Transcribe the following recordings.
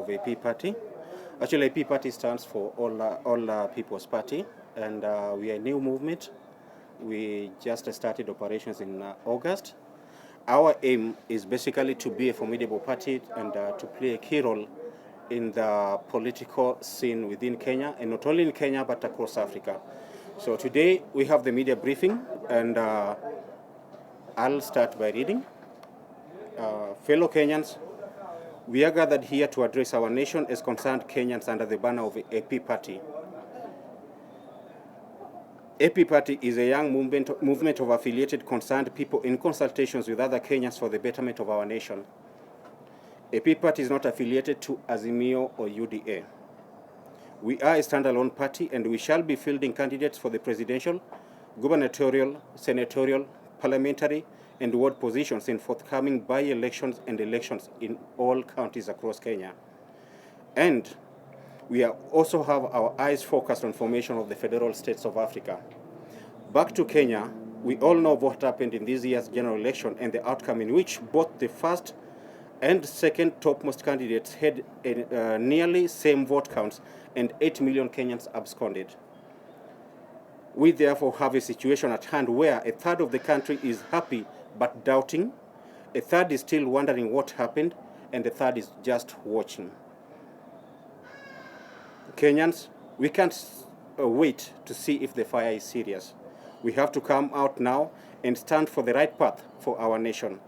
of AP Party. Actually, AP Party stands for All People's Party, and we are a new movement. We just started operations in August. Our aim is basically to be a formidable party and to play a key role in the political scene within Kenya, and not only in Kenya but across Africa. So today we have the media briefing, and I'll start by reading. Fellow Kenyans, we are gathered here to address our nation as concerned Kenyans under the banner of AP Party. AP Party is a young movement of affiliated concerned people in consultations with other Kenyans for the betterment of our nation. AP Party is not affiliated to Azimio or UDA. We are a standalone party, and we shall be fielding candidates for the presidential, gubernatorial, senatorial, parliamentary, and ward positions in forthcoming by-elections and elections in all counties across Kenya. And we also have our eyes focused on formation of the federal states of Africa. Back to Kenya, we all know what happened in this year's general election and the outcome in which both the first and second topmost candidates had nearly same vote counts and 8 million Kenyans absconded. We therefore have a situation at hand where a third of the country is happy but doubting, a third is still wondering what happened, and a third is just watching. Kenyans, we can't wait to see if the fire is serious. We have to come out now and stand for the right path for our nation.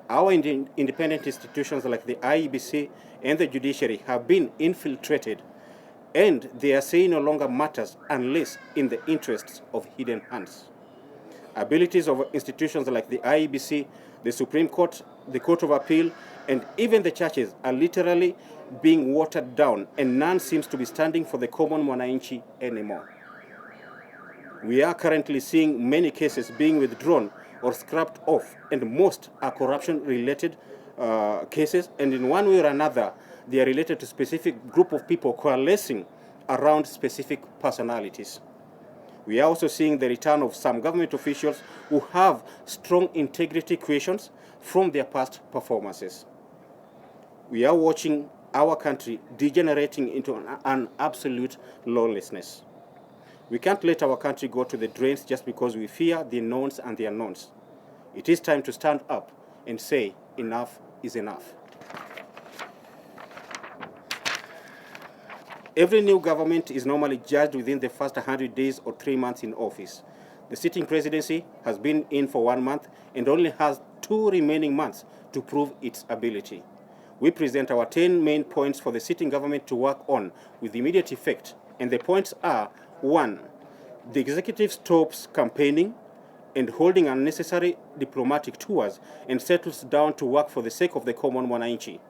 Our independent institutions like the IEBC and the judiciary have been infiltrated, and their say no longer matters unless in the interests of hidden hands. Abilities of institutions like the IEBC, the Supreme Court, the Court of Appeal, and even the churches are literally being watered down, and none seems to be standing for the common mwananchi anymore. We are currently seeing many cases being withdrawn or scrapped off, and most are corruption-related cases, and in one way or another, they are related to specific group of people coalescing around specific personalities. We are also seeing the return of some government officials who have strong integrity questions from their past performances. We are watching our country degenerating into an absolute lawlessness. We can't let our country go to the drains just because we fear the knowns and the unknowns. It is time to stand up and say enough is enough. Every new government is normally judged within the first 100 days or 3 months in office. The sitting presidency has been in for 1 month and only has 2 remaining months to prove its ability. We present our 10 main points for the sitting government to work on with immediate effect, and the points are: 1. The executive stops campaigning and holding unnecessary diplomatic tours and settles down to work for the sake of the common mwananchi.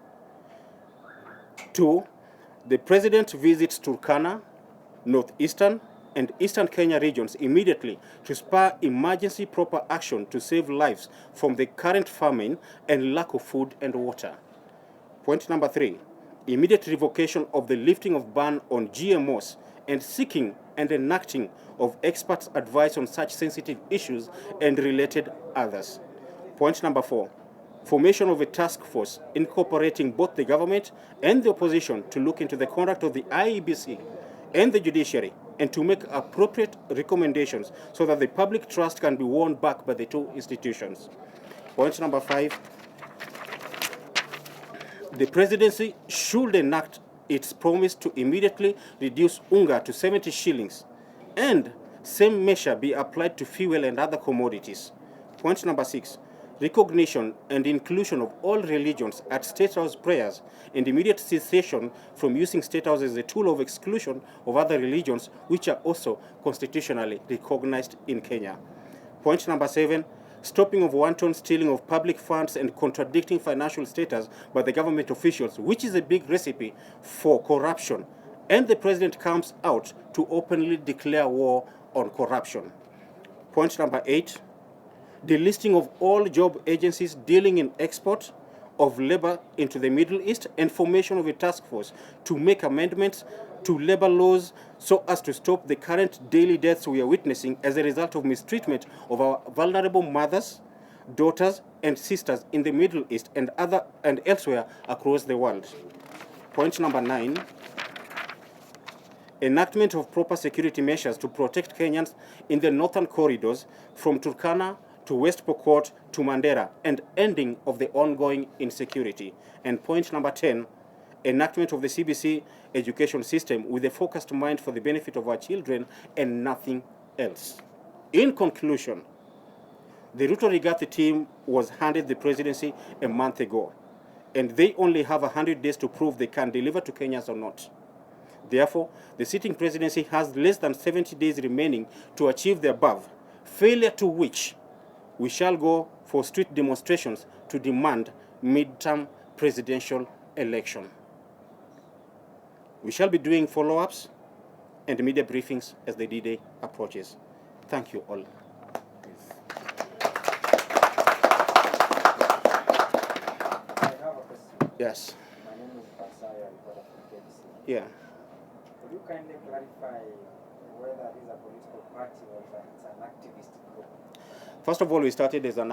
2. The president visits Turkana, northeastern, and eastern Kenya regions immediately to spur emergency proper action to save lives from the current famine and lack of food and water. Point number 3, immediate revocation of the lifting of ban on GMOs and seeking and enacting of experts' advice on such sensitive issues and related others. Point number 4, formation of a task force incorporating both the government and the opposition to look into the conduct of the IEBC and the judiciary and to make appropriate recommendations so that the public trust can be won back by the two institutions. Point number 5, the presidency should enact its promise to immediately reduce unga to 70 shillings and same measure be applied to fuel and other commodities. Point number 6, recognition and inclusion of all religions at State House prayers and immediate cessation from using State House as a tool of exclusion of other religions which are also constitutionally recognized in Kenya. Point number 7, stopping of wanton stealing of public funds and contradicting financial status by the government officials, which is a big recipe for corruption, and the president comes out to openly declare war on corruption. Point number 8, the listing of all job agencies dealing in export of labor into the Middle East and formation of a task force to make amendments to labor laws so as to stop the current daily deaths we are witnessing as a result of mistreatment of our vulnerable mothers, daughters, and sisters in the Middle East and elsewhere across the world. Point number 9, enactment of proper security measures to protect Kenyans in the northern corridors from Turkana to West Pokot to Mandera, and ending of the ongoing insecurity. And point number 10, enactment of the CBC education system with a focused mind for the benefit of our children and nothing else. In conclusion, the Ruto Rigathi team was handed the presidency a month ago, and they only have 100 days to prove they can deliver to Kenyans or not. Therefore, the sitting presidency has less than 70 days remaining to achieve the above, failure to which we shall go for street demonstrations to demand midterm presidential election. We shall be doing follow-ups and media briefings as the D-Day approaches. Thank you all. Yes. My name is Basaya, reporter from KBC. Yeah. Could you kindly clarify whether it is a political party or it's an activist group? First of all, we started as an